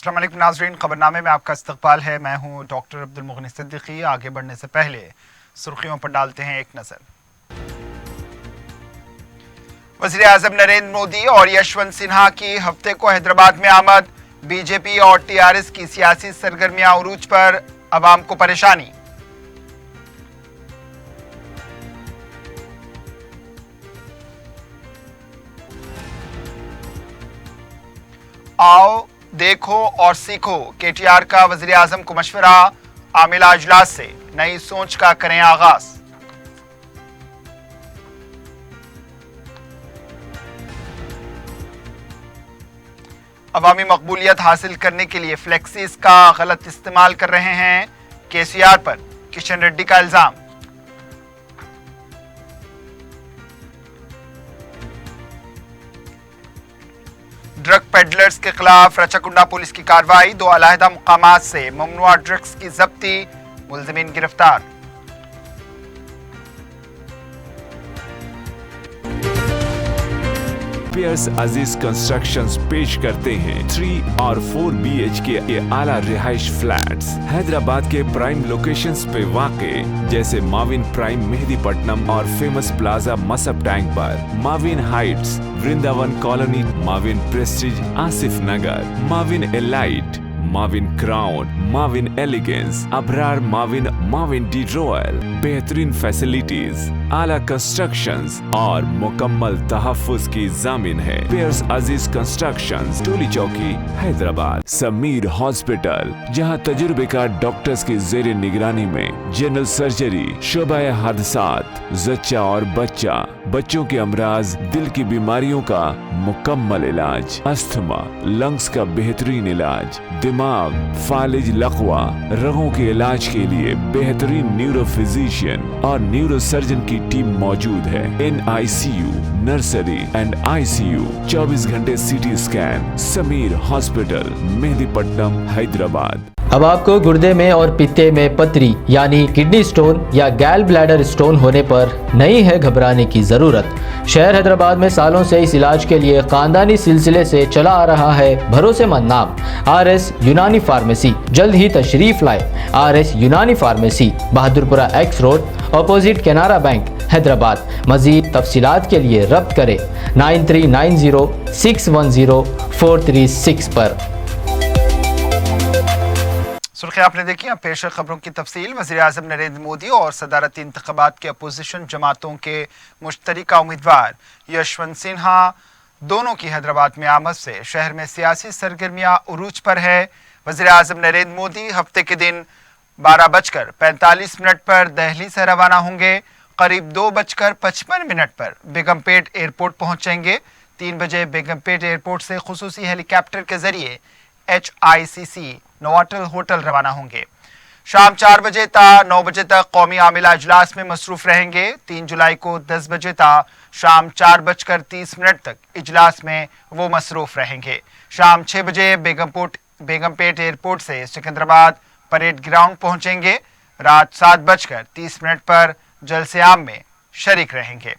अस्सलाम वालेकुम नाज़रीन, खबरनामे में आपका इस्तकबाल है। मैं हूं डॉक्टर अब्दुल मुगनी सिद्दीकी। आगे बढ़ने से पहले सुर्खियों पर डालते हैं एक नज़र। वज़ीर आज़म नरेंद्र मोदी और यशवंत सिन्हा की हफ्ते को हैदराबाद में आमद। बीजेपी और टीआरएस की सियासी सरगर्मियां उरूज पर, अवाम को परेशानी। आओ देखो और सीखो, केटीआर का वज़ीर आज़म को मशवरा। आमिला अजलास से नई सोच का करें आगाज। अवामी मकबूलियत हासिल करने के लिए फ्लेक्सीज का गलत इस्तेमाल कर रहे हैं, केसीआर पर किशन रेड्डी का इल्जाम। ड्रग पेडलर्स के खिलाफ रचाकुंडा पुलिस की कार्रवाई। 2 अलहदा मुकामात से ममनुआ ड्रग्स की जब्ती, मुलजिमीन गिरफ्तार। पियर्स अजीज कंस्ट्रक्शंस पेश करते हैं 3 और 4 BHK के आला रिहाइश फ्लैट्स हैदराबाद के प्राइम लोकेशंस पे वाक़े, जैसे माविन प्राइम मेहदीपट्टनम और फेमस प्लाजा मसब टैंक पर, Mavin heights Vrindavan colony, Mavin prestige Asif Nagar, Mavin elite, Mavin crown, Mavin elegance, Abrar Mavin, Mavin de royal. बेहतरीन फैसिलिटीज, आला कंस्ट्रक्शंस और मुकम्मल तहफ्फुज की जामिन है। पियर्स अजीज कंस्ट्रक्शंस, टोली चौकी, हैदराबाद। समीर हॉस्पिटल, जहां तजुर्बेकार डॉक्टर्स की जेर निगरानी में जनरल सर्जरी, शोबाए हादसात, जच्चा और बच्चा, बच्चों के अमराज, दिल की बीमारियों का मुकम्मल इलाज, अस्थमा, लंग्स का बेहतरीन इलाज, दिमाग, फालिज, लकवा, रगों के इलाज के लिए बेहतरीन न्यूरो फिजिशियन और न्यूरो सर्जन की टीम मौजूद है। NICU, नर्सरी एंड ICU, 24 घंटे CT scan. Sameer hospital, Mehdipatnam, Hyderabad. अब आपको गुर्दे में और पित्ते में पथरी यानी किडनी स्टोन या गैल ब्लैडर स्टोन होने पर नहीं है घबराने की ज़रूरत। शहर हैदराबाद में सालों से इस इलाज के लिए खानदानी सिलसिले से चला आ रहा है भरोसेमंद नाम RS यूनानी फार्मेसी। जल्द ही तशरीफ लाए। RS Unani pharmacy, Bahadurpura X road, opposite Canara bank, Hyderabad. मजीद तफसीलात के लिए रब्त करें 9390 610 436 पर। सुर्खी आपने देखी। अब पेश है खबरों की तफसील। वज़ीर आज़म नरेंद्र मोदी और सदारती इंतखाबात के अपोजिशन जमातों के मुश्तरका उम्मीदवार यशवंत सिन्हा दोनों की हैदराबाद में आमद से शहर में सियासी सरगर्मियां उरूज पर है। वज़ीर आज़म नरेंद्र मोदी हफ्ते के दिन 12:45 पर दिल्ली से रवाना होंगे। करीब 2:55 पर बेगमपेट एयरपोर्ट पहुंचेंगे। 3 बजे बेगमपेट एयरपोर्ट से खुसूसी हेलीकॉप्टर के जरिए HICC नोवाटल होटल रवाना होंगे। शाम 4 बजे ता 9 बजे तक कौमी आमिला अजलास में मसरूफ रहेंगे। 3 जुलाई को 10 बजे ता शाम 4:30 तक इजलास में वो मसरूफ रहेंगे। शाम 6 बजे बेगमपेट एयरपोर्ट से सिकंदराबाद परेड ग्राउंड पहुंचेंगे। रात 7:30 पर जलसे आम में शरीक रहेंगे।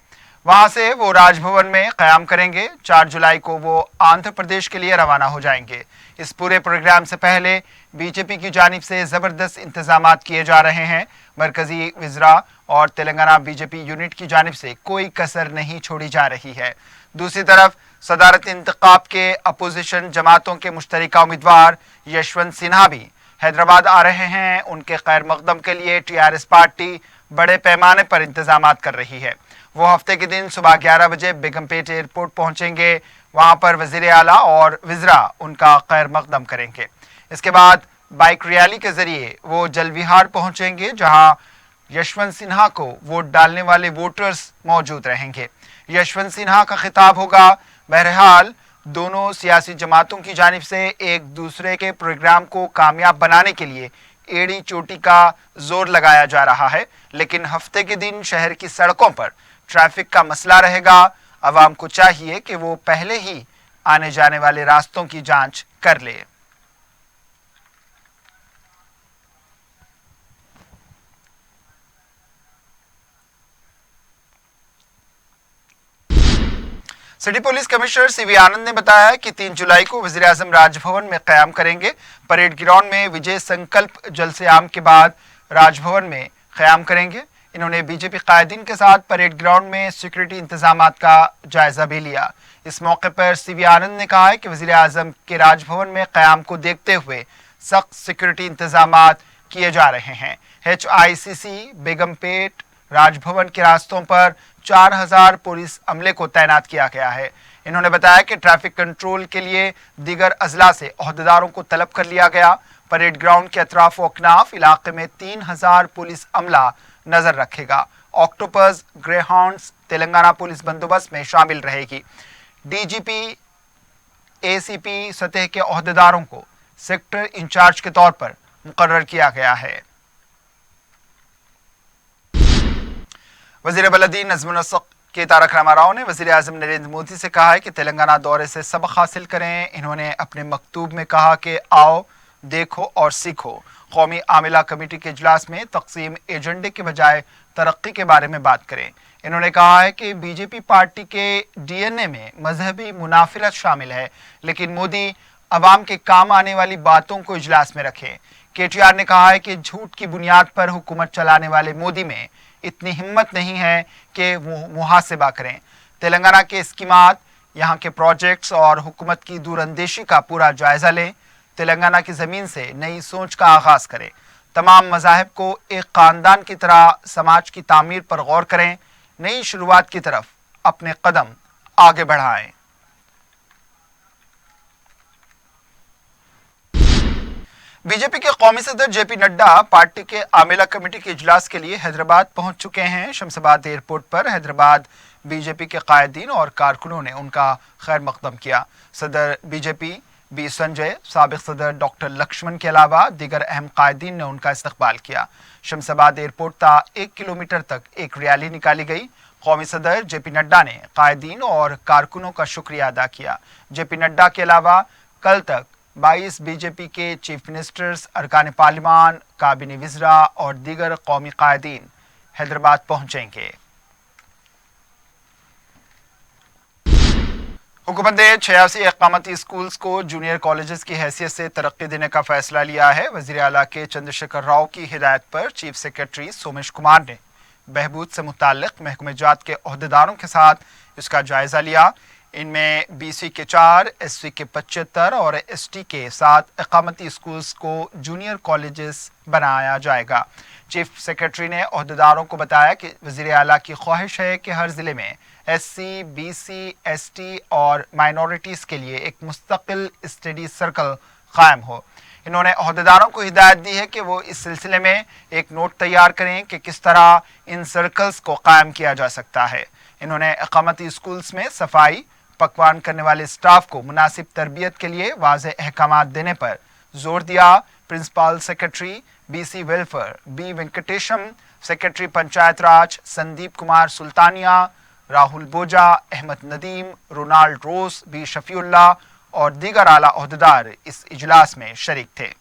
वहां से वो राजभवन में क़याम करेंगे। 4 जुलाई को वो आंध्र प्रदेश के लिए रवाना हो जाएंगे। इस पूरे प्रोग्राम से पहले बीजेपी की जानिब से ज़बरदस्त इंतजामात किए जा रहे हैं। मरकजी वज़रा और तेलंगाना बीजेपी यूनिट की जानिब से कोई कसर नहीं छोड़ी जा रही है। दूसरी तरफ सदारत इंतखाब के अपोजिशन जमातों के मुश्तरका उम्मीदवार यशवंत सिन्हा भी हैदराबाद आ रहे हैं। उनके खैर मकदम के लिए TRS पार्टी बड़े पैमाने पर इंतजामात कर रही है। वो हफ्ते के दिन सुबह 11 बजे बेगमपेट एयरपोर्ट पहुंचेंगे। वहां पर वज़ीर आला और वज़रा उनका खैर मकदम करेंगे। इसके बाद बाइक रैली के जरिए वो जलविहार पहुंचेंगे, जहां यशवंत सिन्हा को वोट डालने वाले वोटर्स मौजूद रहेंगे। यशवंत सिन्हा का खिताब होगा। बहरहाल दोनों सियासी जमातों की जानिब से एक दूसरे के प्रोग्राम को कामयाब बनाने के लिए एड़ी चोटी का जोर लगाया जा रहा है, लेकिन हफ्ते के दिन शहर की सड़कों पर ट्रैफिक का मसला रहेगा। अवाम को चाहिए कि वो पहले ही आने जाने वाले रास्तों की जांच कर ले। सिटी पुलिस कमिश्नर सीवी आनंद ने बताया कि 3 जुलाई को वज़ीर-ए-आज़म राजभवन में क़याम करेंगे। परेड ग्राउंड में विजय संकल्प जलसे-आम के बाद राजभवन में क़याम करेंगे। इन्होंने बीजेपी कायदीन के साथ परेड ग्राउंड में सिक्योरिटी इंतजामात का जायजा भी लिया। इस मौके पर सीवी आनंद ने कहा है कि वज़ीर-ए-आज़म के राजभवन में क़याम को देखते हुए सख्त सिक्योरिटी इंतजामात किए जा रहे हैं। HICC बेगमपेट राजभवन के रास्तों पर 4000 पुलिस अमले को तैनात किया गया है। इन्होंने बताया कि ट्रैफिक कंट्रोल के लिए दीगर अजला से ओहदेदारों को तलब कर लिया गया। परेड ग्राउंड के अतराफ व अकनाफ इलाके में 3000 पुलिस अमला नजर रखेगा। ऑक्टोपस ग्रेहाउंड्स तेलंगाना पुलिस बंदोबस्त में शामिल रहेगी। DGP ACP सतह के ओहदेदारों को सेक्टर इंचार्ज के तौर पर मुकर्रर किया गया है। वज़ीर बलदी नज़्मुन नस्क के तारक रामाराव ने वज़ीर-ए-आज़म नरेंद्र मोदी से कहा है कि तेलंगाना दौरे से सबक हासिल करें। इन्होंने अपने मकतूब में कहा कि आओ देखो और सीखो। कौमी आमिला कमेटी के इजलास में तक़सीम एजेंडे के बजाय तरक्की के बारे में बात करें। इन्होंने कहा है कि बीजेपी पार्टी के DNA में मजहबी मुनाफिरत शामिल है, लेकिन मोदी अवाम के काम आने वाली बातों को इजलास में रखें। KTR ने कहा है कि झूठ की बुनियाद पर हुकूमत चलाने वाले मोदी में इतनी हिम्मत नहीं है कि वो मुहासिबा करें। तेलंगाना के स्कीमात, यहाँ के प्रोजेक्ट्स और हुकूमत की दूरअंदेशी का पूरा जायजा लें। तेलंगाना की ज़मीन से नई सोच का आगाज़ करें। तमाम मज़ाहिब को एक ख़ानदान की तरह समाज की तामीर पर गौर करें। नई शुरुआत की तरफ अपने कदम आगे बढ़ाएं। बीजेपी के कौमी सदर JP नड्डा पार्टी के आमिला कमेटी के इजलास के लिए हैदराबाद पहुंच चुके हैं। शमशाबाद एयरपोर्ट पर हैदराबाद बीजेपी के कायदीन और कारकुनों ने उनका खैर मकदम किया। सदर BJP B संजय, साबिक सदर डॉक्टर लक्ष्मण के अलावा दीगर अहम कायदीन ने उनका इस्तकबाल किया। शमशाबाद एयरपोर्ट तक 1 किलोमीटर तक एक रैली निकाली गई। कौमी सदर JP नड्डा ने कायदीन और कारकुनों का शुक्रिया अदा किया। JP नड्डा के अलावा कल तक 22 बीजेपी के चीफ मिनिस्टर्स, अरकान पार्लिमान, काबिने विज़रा और दीगर कौमी कायदीन हैदराबाद पहुंचेंगे। हुकूमत ने 86 इक़ामती स्कूल्स को जूनियर कॉलेजेस की हैसियत से तरक्की देने का फैसला लिया है। वज़ीर आला के चंद्रशेखर राव की हिदायत पर चीफ सेक्रेटरी सोमेश कुमार ने बहबूद से मुताल्लिक़ महकमे जात के ओहदेदारों के साथ इसका जायजा लिया। इनमें BC के 4, SC के 75 और ST के 7 इक़ामती स्कूल्स को जूनियर कॉलेजेस बनाया जाएगा। चीफ सेक्रेटरी ने ओहदेदारों को बताया कि वज़ीर आला की ख्वाहिश है कि हर ज़िले में SC, BC, ST और माइनॉरिटीज़ के लिए एक मुस्तकिल स्टडी सर्कल कायम हो। इन्होंने ओहदेदारों को हिदायत दी है कि वो इस सिलसिले में एक नोट तैयार करें कि किस तरह इन सर्कल्स को कायम किया जा सकता है। इन्होंने इक़ामती स्कूल्स में सफाई, पकवान करने वाले स्टाफ को मुनासिब तरबियत के लिए वाज़ेह अहकामात देने पर जोर दिया। Principal secretary BC welfare B Venkatesham, secretary panchayat raj Sandeep Kumar Sultania, Rahul Boja, Ahmed Nadeem, Ronald Ross, B Shafiullah और दीगर आला ओहदेदार इस इजलास में शरीक थे।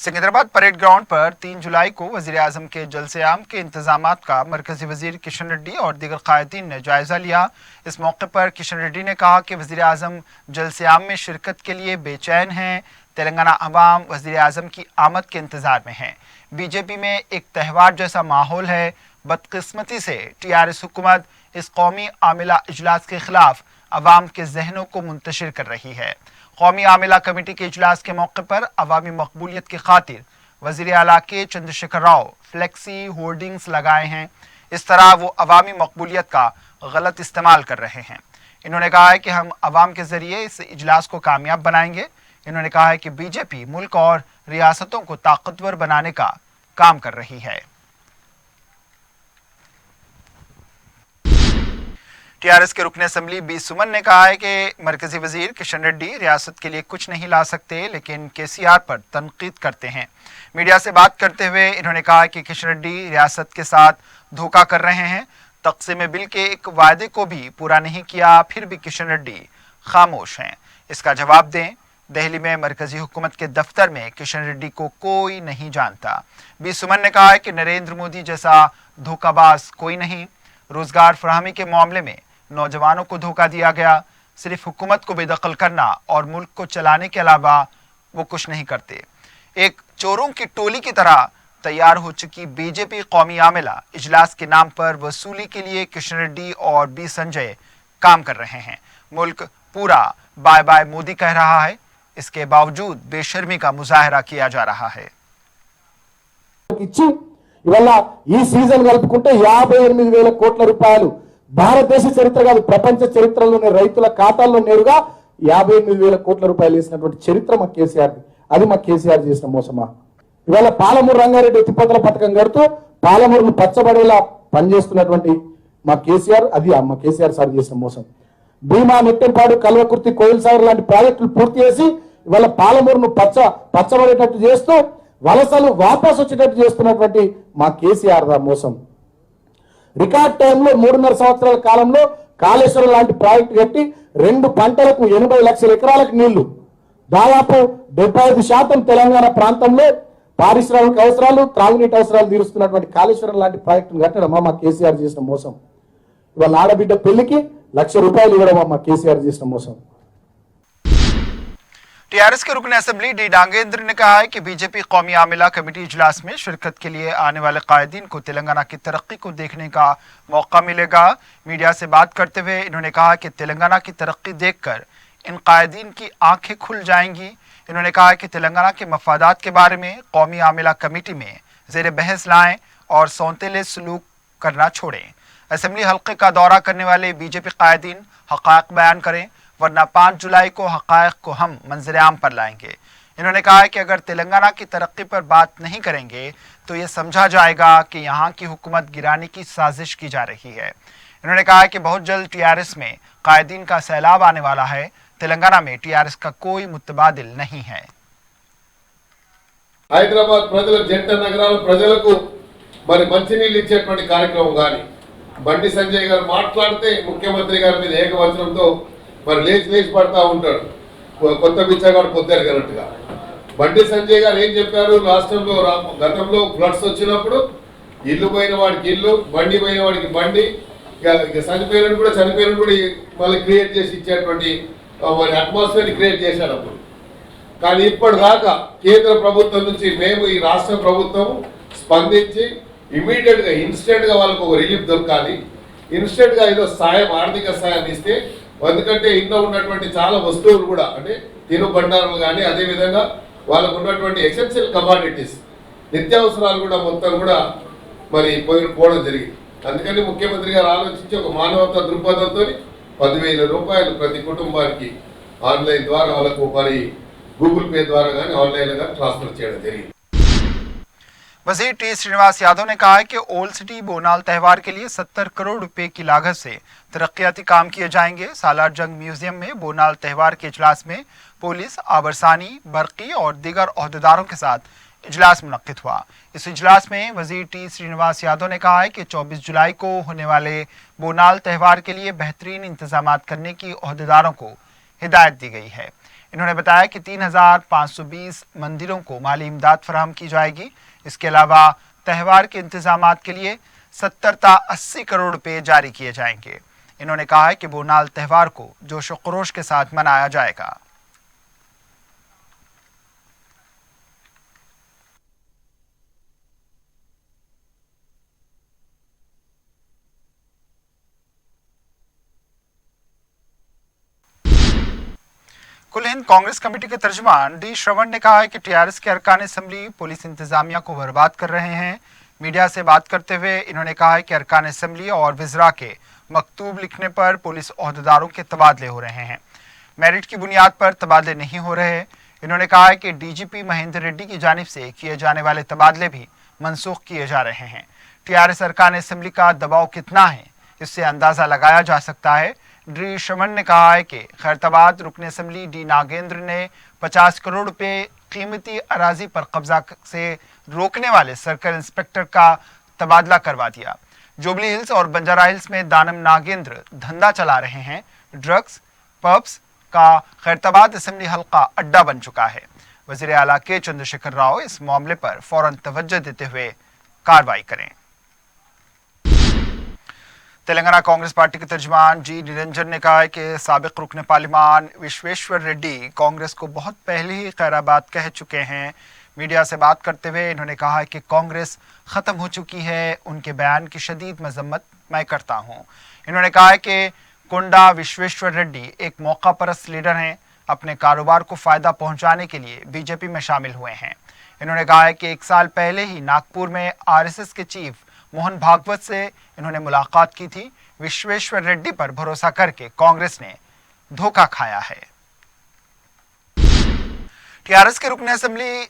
सिकंदराबाद परेड ग्राउंड पर 3 जुलाई को वज़ीर-ए-आज़म के जलसे-आम के इंतजामात का मरकजी वज़ीर किशन रेड्डी और दीगर कायदीन ने जायजा लिया। इस मौके पर किशन रेड्डी ने कहा कि वज़ीर-ए-आज़म जलसे-आम में शिरकत के लिए बेचैन हैं। तेलंगाना अवाम वज़ीर-ए-आज़म की आमद के इंतजार में है। बीजेपी में एक त्यौहार जैसा माहौल है। बदकिस्मती से TRS हुकूमत इस कौमी आमिला इजलास के खिलाफ अवाम के जहनों को मुंतशिर कर रही है। कौमी आमिला कमेटी के इजलास के मौके पर अवामी मकबूलियत की खातिर वज़ीर आला के चंद्रशेखर राव फ्लेक्सी होर्डिंग्स लगाए हैं। इस तरह वो अवामी मकबूलियत का गलत इस्तेमाल कर रहे हैं। इन्होंने कहा है कि हम अवाम के ज़रिए इस इजलास को कामयाब बनाएंगे। इन्होंने कहा है कि बीजेपी मुल्क और रियासतों को ताकतवर बनाने का काम कर रही है। TRS के रुकन असम्बली B सुमन ने कहा है कि मरकजी वजीर किशन रेड्डी रियासत के लिए कुछ नहीं ला सकते, लेकिन KCR पर तनकीद करते हैं। मीडिया से बात करते हुए इन्होंने कहा कि किशन रेड्डी रियासत के साथ धोखा कर रहे हैं। तक़सीम बिल के एक वायदे को भी पूरा नहीं किया, फिर भी किशन रेड्डी खामोश हैं। इसका जवाब दें। दिल्ली में मरकजी हुकूमत के दफ्तर में किशन रेड्डी को कोई नहीं जानता। बी सुमन ने कहा है कि नरेंद्र मोदी जैसा धोखाबाज कोई नहीं। रोजगार फराहमी के मामले में नौजवानों को धोखा दिया गया। सिर्फ हुकूमत को बेदखल करना और मुल्क को चलाने के अलावा वो कुछ नहीं करते। एक चोरों की टोली की तरह तैयार हो चुकी बीजेपी कौमी आमिला इजलास के नाम पर वसूली के लिए किशन रेड्डी और बी संजय काम कर रहे हैं। मुल्क पूरा बाय बाय मोदी कह रहा है, इसके बावजूद बेशर्मी का मुजाहरा किया जा रहा है। ఇవాళ ఈ సీజన్ కలుపుకుంటే 58,000 కోట్ల రూపాయలు భారతదేశ చరిత్ర కాదు ప్రపంచ చరిత్రలోనే రైతుల ఖాతాల్లో నేరుగా 58,000 కోట్ల రూపాయలు వేసినటువంటి చరిత్ర మా కేసీఆర్ అది మా కేసీఆర్ చేసిన మోసమా ఇవాళ పాలమూరు రంగారెడ్డి ఎత్తిపోతల పథకం కడుతూ పాలమూరును పచ్చబడేలా పనిచేస్తున్నటువంటి మా కేసీఆర్ అది మా కేసీఆర్ సార్ చేసిన మోసం భీమా నెట్టెంపాడు కల్వకుర్తి కోయిల్ సాగర్ లాంటి ప్రాజెక్టులు పూర్తి చేసి ఇవాళ పాలమూరును పచ్చబడేటట్టు చేస్తూ వలసలు వాపస్ వచ్చేటట్టు చేస్తున్నటువంటి మా కేసీఆర్ దా మోసం రికార్డ్ టైంలో 3.5 సంవత్సరాల కాలంలో కాళేశ్వరం లాంటి ప్రాజెక్టు కట్టి 2 పంటలకు 80 లక్షల ఎకరాలకు నీళ్లు దాదాపు 75% తెలంగాణ ప్రాంతంలో పారిశ్రామిక అవసరాలు త్రాగునీటి అవసరాలు తీరుస్తున్నటువంటి కాళేశ్వరం లాంటి ప్రాజెక్టును కట్టడం మా కేసీఆర్ చేసిన మోసం ఇవాళ ఆడబిడ్డ పెళ్లికి ₹1,00,000 ఇవ్వడం మా కేసీఆర్ చేసిన మోసం टीआरएस के रुकन असेंबली डी नागेंद्र ने कहा है कि बीजेपी कौमी आमिला कमेटी इजलास में शिरकत के लिए आने वाले कायदीन को तेलंगाना की तरक्की को देखने का मौका मिलेगा। मीडिया से बात करते हुए इन्होंने कहा कि तेलंगाना की तरक्की देखकर इन कायदीन की आंखें खुल जाएंगी। इन्होंने कहा कि तेलंगाना के मफादात के बारे में कौमी आमिला कमेटी में ज़ेर बहस लाएं और सौतेले सलूक करना छोड़ें। असेंबली हल्के का दौरा करने वाले बीजेपी कायदीन हक़ाइक़ बयान करें, वरना 5 जुलाई को हक़ाइक़ को हम मंजर आम पर लाएंगे। इन्होंने कहा है कि अगर तेलंगाना की तरक्की पर बात नहीं करेंगे तो ये समझा जाएगा कि यहाँ की हुकूमत गिराने की साजिश की जा रही है। इन्होंने कहा है कि बहुत जल्द टीआरएस में कायदीन का सैलाब आने वाला है। तेलंगाना में टीआरएस का कोई मुतबादिल नहीं है। హైదరాబాద్ ప్రజల జంట నగరాల ప్రజలకు మరి మంచినీళ్ళు ఇచ్చేటువంటి కార్యక్రమం కానీ బండి సంజయ్ గారు మాట్లాడితే ముఖ్యమంత్రి గారి మీద ఏకవచనంతో మరి లేచి పడతా ఉంటాడు కొత్త బిచ్చగాడు పొద్దురుగనట్టుగా బండి సంజయ్ గారు ఏం చెప్పారు రాష్ట్రంలో గతంలో ఫ్లడ్స్ వచ్చినప్పుడు ఇల్లు పోయిన వాడికి ఇల్లు బండి పోయిన వాడికి బండి ఇక చనిపోయినట్టు కూడా మళ్ళీ క్రియేట్ చేసి ఇచ్చేటువంటి మరి అట్మాస్ఫియర్ క్రియేట్ చేశాడు అప్పుడు కానీ ఇప్పటిదాకా కేంద్ర ప్రభుత్వం నుంచి మేము ఈ రాష్ట్ర ప్రభుత్వం స్పందించి ఇమీడియట్గా ఇన్స్టెంట్గా వాళ్ళకు ఒక రిలీఫ్ దొరకాలి ఇన్స్టెంట్గా ఏదో సాయం ఆర్థిక సాయం ఇస్తే ఎందుకంటే ఇంట్లో ఉన్నటువంటి చాలా వస్తువులు కూడా అంటే తినుబండారాలు కానీ అదేవిధంగా వాళ్ళకు ఉన్నటువంటి ఎసెన్షియల్ కమాడిటీస్ నిత్యావసరాలు కూడా మొత్తం కూడా మరి పోవడం జరిగింది అందుకని ముఖ్యమంత్రి గారు ఆలోచించి ఒక మానవతా దృక్పథంతో 10,000 రూపాయలు ప్రతి కుటుంబానికి ఆన్లైన్ ద్వారా వాళ్ళకు మరి గూగుల్ पे द्वारा ऑनलाइन ट्रांसफर చేయడం జరిగింది। वजीर टी श्रीनिवास यादव ने कहा है कि ओल्ड सिटी बोनाल त्यौहार के लिए 70 करोड़ रुपए की लागत से तरक्याती काम किए जाएंगे। सालार जंग म्यूजियम में बोनाल त्यौहार के इजलास में पुलिस, आबरसानी, बरकी और दीगर ओहदेदारों के साथ इजलास मुनक्किद हुआ। इस इजलास में वजीर टी श्रीनिवास यादव ने कहा है कि 24 जुलाई को होने वाले बोनाल त्यौहार के लिए बेहतरीन इंतजाम करने की ओहदेदारों को हिदायत दी गई है। इन्होंने बताया कि 3,520 मंदिरों को माली इमदाद फराहम की जाएगी। इसके अलावा त्यौहार के इंतजामात के लिए 70 ता 80 करोड़ रुपए जारी किए जाएंगे। इन्होंने कहा है कि बोनाल त्यौहार को जोश व खरोश के साथ मनाया जाएगा। कुल हिंद कांग्रेस कमेटी के तर्जुमान डी श्रवण ने कहा है कि टीआरएस के अरकान असेंबली पुलिस इंतजामिया को बर्बाद कर रहे हैं। मीडिया से बात करते हुए इन्होंने कहा है कि अरकान असेंबली और विज़रा के मकतूब लिखने पर पुलिस ओहदेदारों के तबादले हो रहे हैं, मेरिट की बुनियाद पर तबादले नहीं हो रहे। इन्होंने कहा है कि डीजीपी महेंद्र रेड्डी की जानिब से किए जाने वाले तबादले भी मनसूख किए जा रहे हैं। टीआरएस अरकान असेंबली का दबाव कितना है इससे अंदाज़ा लगाया जा सकता है। डी श्रवण ने कहा है कि खैरताबाद रुकन असेंबली डी नागेंद्र ने 50 करोड़ रुपए कीमती अराजी पर कब्जा से रोकने वाले सर्कल इंस्पेक्टर का तबादला करवा दिया। जुबली हिल्स और बंजारा हिल्स में दानम नागेंद्र धंधा चला रहे हैं। ड्रग्स, पब्स, का खैरताबाद असेंबली हल्का अड्डा बन चुका है। वजीर आला के चंद्रशेखर राव इस मामले पर फौरन तवज्जो देते हुए कार्रवाई करें। तेलंगाना कांग्रेस पार्टी के तर्जुमान जी निरंजन ने कहा है कि साबिक रुकन पार्लिमान विश्वेश्वर रेड्डी कांग्रेस को बहुत पहले ही खैराबाद कह चुके हैं। मीडिया से बात करते हुए इन्होंने कहा है कि कांग्रेस खत्म हो चुकी है। उनके बयान की शदीद मजम्मत मैं करता हूं। इन्होंने कहा है कि कोंडा विश्वेश्वर रेड्डी एक मौका परस्त लीडर हैं, अपने कारोबार को फायदा पहुंचाने के लिए बीजेपी में शामिल हुए हैं। इन्होंने कहा है कि 1 साल पहले ही नागपुर में आरएसएस के चीफ मोहन भागवत से इन्होंने मुलाकात की थी। विश्वेश्वर रेड्डी पर भरोसा करके कांग्रेस ने धोखा खाया है। टीआरएस के रुकन असेंबली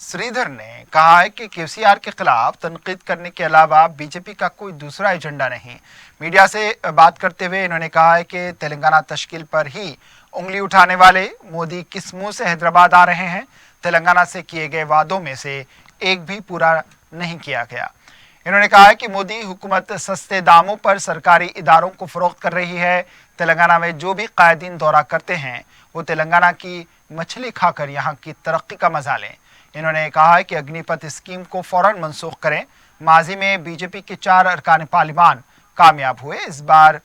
श्रीधर ने कहा है कि केसीआर के खिलाफ तनकीद करने के अलावा बीजेपी का कोई दूसरा एजेंडा नहीं। मीडिया से बात करते हुए इन्होंने कहा है कि तेलंगाना तश्कील पर ही उंगली उठाने वाले मोदी किस मुंह से हैदराबाद आ रहे हैं। तेलंगाना से किए गए वादों में से एक भी पूरा नहीं किया गया। इन्होंने कहा है कि मोदी हुकूमत सस्ते दामों पर सरकारी इदारों को फरोख्त कर रही है। तेलंगाना में जो भी कायदीन दौरा करते हैं वो तेलंगाना की मछली खाकर यहाँ की तरक्की का मजा लें। इन्होंने कहा है कि अग्निपथ स्कीम को फौरन मनसूख करें। माजी में बीजेपी के 4 अरकान पार्लिमान कामयाब हुए, इस बार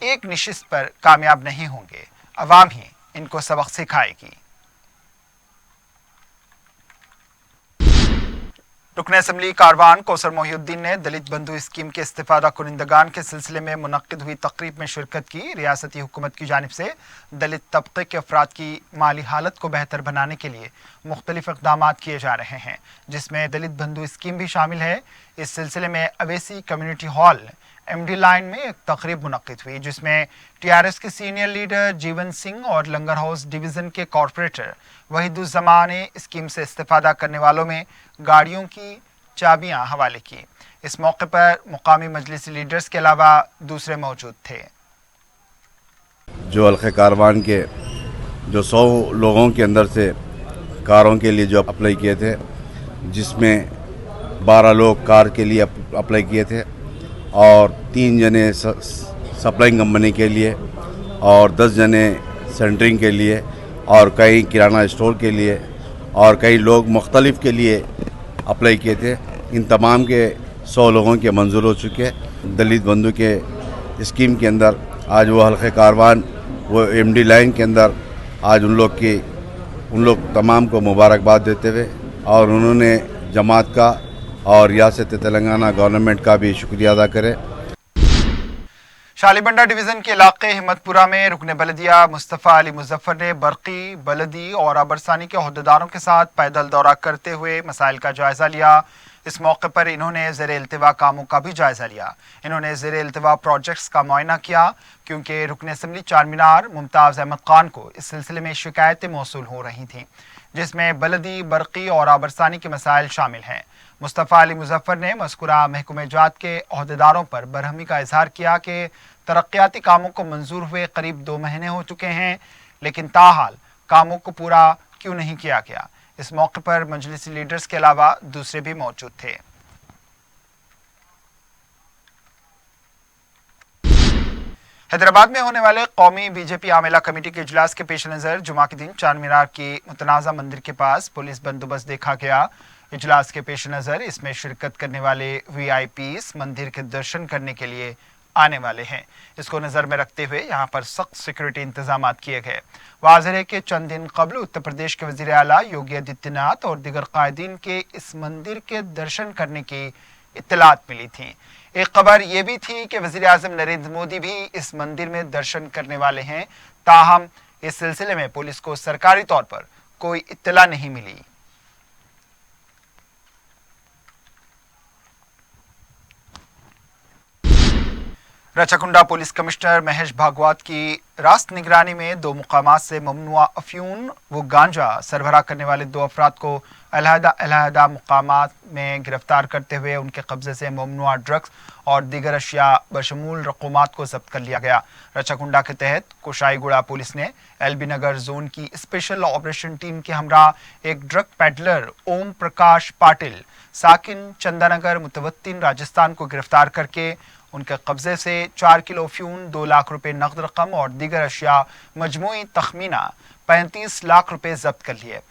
एक निशिस्त पर कामयाब नहीं होंगे। अवाम ही इनको सबक सिखाएगी। रुकन असेंबली कारवान कौसर मोहिउद्दीन ने दलित बंधु स्कीम के इस्तिफादा कुनिंदगान के सिलसिले में मुनक्किद हुई तकरीब में शिरकत की। रियासती हुकूमत की जानिब से दलित तबके के अफराद की माली हालत को बेहतर बनाने के लिए मुख्तलिफ इक़दाम किए जा रहे हैं, जिसमें दलित बंधु स्कीम भी शामिल है। इस सिलसिले में Owaisi community hall MD line में एक तकरीब मुनक्किद हुई, जिसमें टीआरएस के सीनियर लीडर जीवन सिंह और लंगर हाउस डिवीज़न के कॉरपोरेटर वहीदुज़्ज़मान ने स्कीम से इस्तिफादा करने वालों में गाड़ियों की चाबियां हवाले की। इस मौके पर मुकामी मजलिसी लीडर्स के अलावा दूसरे मौजूद थे। जो हल्के कारवान के जो 100 लोगों के अंदर से कारों के लिए जो अप्लाई किए थे, जिसमें 12 लोग कार के लिए अप्लाई किए थे और 3 जने सप्लाइंग कंपनी के लिए और 10 जने सेंटरिंग के लिए और कई किराना स्टोर के लिए और कई लोग मुख्तलिफ के लिए अप्लाई किए थे। इन तमाम के 100 लोगों के मंजूर हो चुके। दलित बंधु के स्कीम के अंदर आज वो हल्के कारवान वो एमडी लाइन के अंदर आज उन लोग तमाम को मुबारकबाद देते हुए और उन्होंने जमात का और रियासत तेलंगाना गवर्नमेंट का भी शुक्रिया अदा करें। शालीबंडा डिवीज़न के इलाके हिम्मतपुरा में रुकने बलदिया मुस्तफ़ा अली मुजफ्फर ने बरकी, बलदी और आबरसानी के अहदेदारों के साथ पैदल दौरा करते हुए मसाइल का जायज़ा लिया। इस मौके पर इन्होंने ज़ेरे इल्तिवा कामों का भी जायज़ा लिया। इन्होंने ज़ेरे इल्तिवा प्रोजेक्ट्स का मुआयना किया, क्योंकि रुकन असेंबली चार मीनार मुमताज़ अहमद खान को इस सिलसिले में शिकायतें मौसूल हो रही थीं, जिसमें बलदी, बरकी और आबरसानी के मसाइल शामिल हैं। मुस्तफ़ा अली मुजफ्फर ने मज़कूरा महकमे जात के अहदेदारों पर बरहमी का इजहार किया कि तरक्याती कामों को मंजूर हुए करीब 2 महीने हो चुके हैं, लेकिन ताहाल कामों को पूरा क्यों नहीं किया गया। इस मौके पर मजलिसी लीडर्स के अलावा दूसरे भी मौजूद थे। हैदराबाद में होने वाले कौमी बीजेपी आमेला कमेटी के इजलास के पेश नज़र जुमा के दिन चार मीनार की मुतनाज़ा मंदिर के पास पुलिस बंदोबस्त देखा गया। इजलास के पेश नज़र इसमें शिरकत करने वाले वीआईपीस मंदिर के दर्शन करने के लिए आने वाले हैं। इसको नज़र में रखते हुए यहाँ पर सख्त सिक्योरिटी इंतजाम किए गए। वाज़ेह है कि चंद दिन कबल उत्तर प्रदेश के वज़ीर आला योगी आदित्यनाथ और दीगर कायदीन के इस मंदिर के दर्शन करने की इत्तलात मिली थी। एक खबर ये भी थी कि वज़ीर आज़म नरेंद्र मोदी भी इस मंदिर में दर्शन करने वाले हैं, ताहम इस सिलसिले में पुलिस को सरकारी तौर पर कोई इत्तला नहीं मिली। रचाकुंडा पुलिस कमिश्नर महेश भागवत की रास्त निगरानी में 2 मुकामात से ममनुआ अफ्यून व गांजा सरबराह करने वाले 2 अफराद को अलहदा मुकामात में गिरफ्तार करते हुए उनके कब्जे से ममनुआ ड्रग्स और दीगर अशिया बशमूल रकूमात को जब्त कर लिया गया। रचाकुंडा के तहत कुशाईगुड़ा पुलिस ने एलबी नगर जोन की स्पेशल ऑपरेशन टीम के हमरा एक ड्रग पेडलर ओम प्रकाश पाटिल साकिन चंदानगर मुतवत्तिन राजस्थान को गिरफ्तार करके उनके कब्जे से 4 किलो फ्यून, 2 लाख रुपए नकद रकम और दीगर अशिया मजमूई तखमीना 35 लाख रुपए जब्त कर लिए।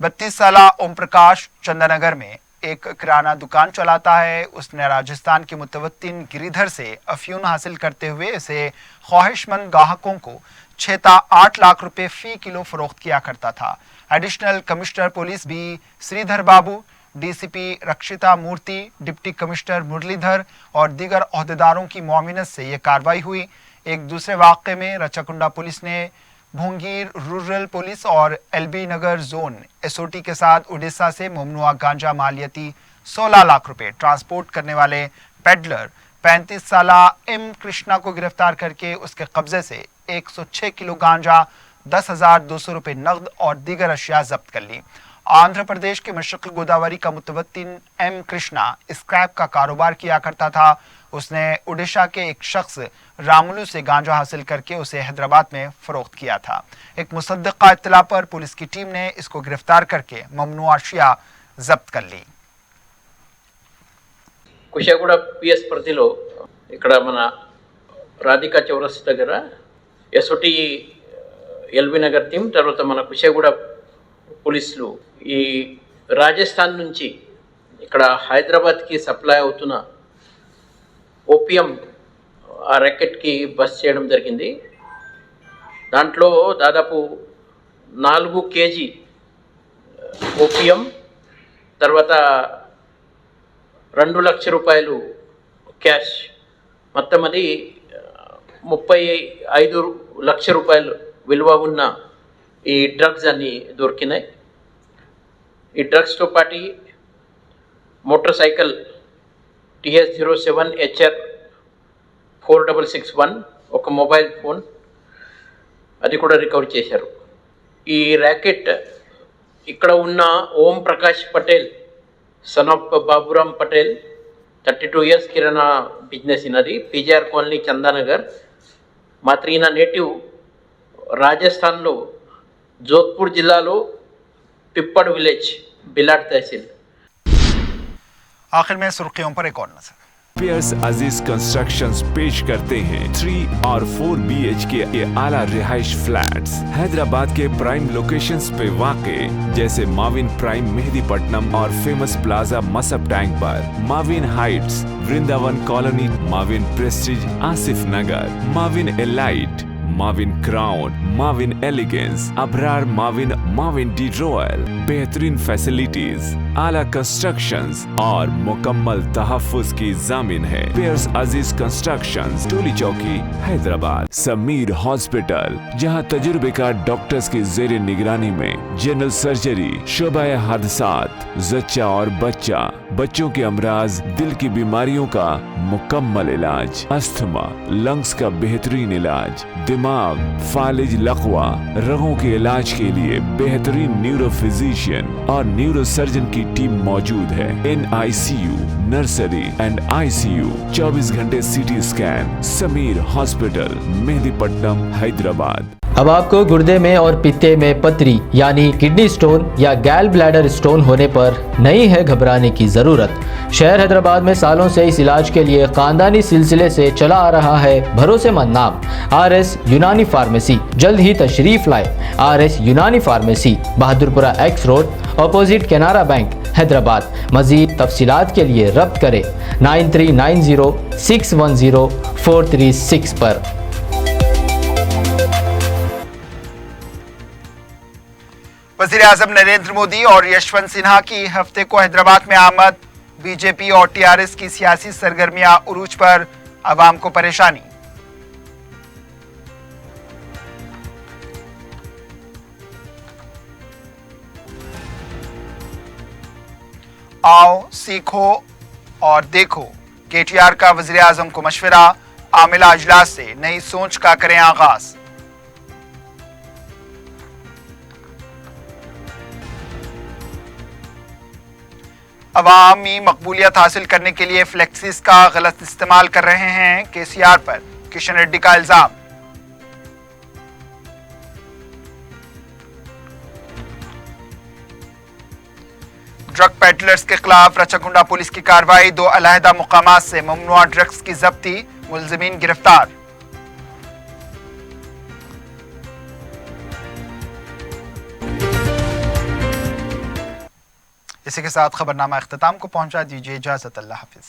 32 साला ओम प्रकाश चंदनगर में एक किराना दुकान चलाता है। उसने राजस्थान के मुतवत्तिन गिरिधर से अफ्यून हासिल करते हुए इसे ख्वाहिशमंद ग्राहकों को 6-8 लाख रुपए फी किलो फरोख्त किया करता था। Additional commissioner police B Sridhar Babu, DCP Rakshita Murthy, deputy commissioner Muralidhar और दीगर ओहदेदारों की मुआविनत से यह कार्रवाई हुई। एक दूसरे वाक़े में रचाकुंडा पुलिस ने भूंगीर रूरल पुलिस और एलबी नगर जोन एसओटी के साथ उड़ीसा से ममनुआ गांजा मालियती 16 लाख रुपए ट्रांसपोर्ट करने वाले पेडलर 35 साला एम कृष्णा को गिरफ्तार करके उसके कब्जे से 106 किलो गांजा, 10,200 रुपए नकद और दीगर अशिया जब्त कर ली। आंध्र प्रदेश के मशरक़ी गोदावरी का मुतवत्तिन एम कृष्णा स्क्रैप का कारोबार किया करता था। उसने उड़ीसा के एक शख्स रामुलू से गांजा हासिल करके उसे हैदराबाद में फरोख्त किया था। एक मुसद्दक़ा इत्तला पर पुलिस की टीम ने इसको गिरफ्तार करके ममनुआ अशिया जब्त कर ली। కుషాగూడ పిఎస్ పరిధిలో ఇక్కడ మన రాధికా చౌరస్ దగ్గర ఎస్ఓటి ఎల్బీ నగర్ టీం, తర్వాత మన కుషాగూడ పోలీసులు ఈ రాజస్థాన్ నుంచి ఇక్కడ హైదరాబాద్కి సప్లై అవుతున్న ఓపియం ఆ ర్యాకెట్కి బస్ చేయడం జరిగింది. దాంట్లో దాదాపు 4 కేజీ ఓపియం, తర్వాత 2 లక్షల రూపాయలు క్యాష్, మొత్తం అది 35 లక్షల రూపాయలు విలువ ఉన్న ఈ డ్రగ్స్ అన్నీ దొరికినాయి. ఈ డ్రగ్స్తో పాటు మోటార్ సైకిల్ TS07HR 4661, ఒక మొబైల్ ఫోన్ అది కూడా రికవర్ చేశారు. ఈ ర్యాకెట్ ఇక్కడ ఉన్న Om Prakash Patel son of Baburam Patel 32 years కిరాణా బిజినెస్ ఇనది, పీజీఆర్ కాలనీ చందానగర్. మాత్రం ఈయన నేటివ్ రాజస్థాన్లో జోధ్పూర్ జిల్లాలో పిప్పడ్ విలేజ్, బిలాట్ తహसील। आखिर में सुर्खियों पर एक और नजर। पियर्स अजीज कंस्ट्रक्शंस पेश करते हैं 3 और 4 BHK के आला रिहाइश फ्लैट्स हैदराबाद के प्राइम लोकेशंस पे वाक़े, जैसे माविन प्राइम मेहदीपट्टनम और फेमस प्लाजा मसब टैंक पर, Mavin heights Vrindavan colony, Mavin prestige Asif Nagar, Mavin elite, Mavin crown, Mavin elegance, Abrar Mavin, Mavin de royal. बेहतरीन फैसिलिटीज, आला कंस्ट्रक्शंस और मुकम्मल तहफ्फुज की जामिन है। पियर्स अजीज कंस्ट्रक्शंस, टोली चौकी, हैदराबाद। समीर हॉस्पिटल, जहां तजुर्बेकार डॉक्टर्स की जेर निगरानी में जनरल सर्जरी, शोबाए हादसात, जच्चा और बच्चा, बच्चों के अमराज, दिल की बीमारियों का मुकम्मल इलाज, अस्थमा, लंग्स का बेहतरीन इलाज, दिमाग, फालिज, लकवा, रगों के इलाज के लिए बेहतरीन न्यूरो फिजिशियन और न्यूरो सर्जन की टीम मौजूद है। NICU, नर्सरी एंड ICU, 24 घंटे CT scan. Sameer hospital, Mehdipatnam, Hyderabad. अब आपको गुर्दे में और पित्ते में पथरी यानी किडनी स्टोन या गैल ब्लैडर स्टोन होने पर नहीं है घबराने की ज़रूरत। शहर हैदराबाद में सालों से इस इलाज के लिए ख़ानदानी सिलसिले से चला आ रहा है भरोसेमंद नाम RS यूनानी फार्मेसी। जल्द ही तशरीफ़ लाए। RS Unani pharmacy, Bahadurpura X road, opposite Canara bank, Hyderabad. मज़ीद तफसीलात के लिए रब्त करें 9390610436 पर। वज़ीर आज़म नरेंद्र मोदी और यशवंत सिन्हा की हफ्ते को हैदराबाद में आमद। बीजेपी और TRS की सियासी सरगर्मियां उरूज पर, अवाम को परेशानी। आओ सीखो और देखो, KTR का वज़ीर आज़म को मशवरा। आमिला अजलास से नई सोच का करें आगाज। अवामी मकबूलियत हासिल करने के लिए फ्लेक्सिस का गलत इस्तेमाल कर रहे हैं, KCR पर किशन रेड्डी का इल्जाम। ड्रग पेडलर्स के खिलाफ रचागुंडा पुलिस की कार्रवाई, 2 अलहदा मुकामात से ममनुआ ड्रग्स की जब्ती, मुलजिमीन गिरफ्तार। इसी के साथ खबरनामा इख्तिताम को पहुंचा, दीजिए इजाजत, अल्लाह हाफिज।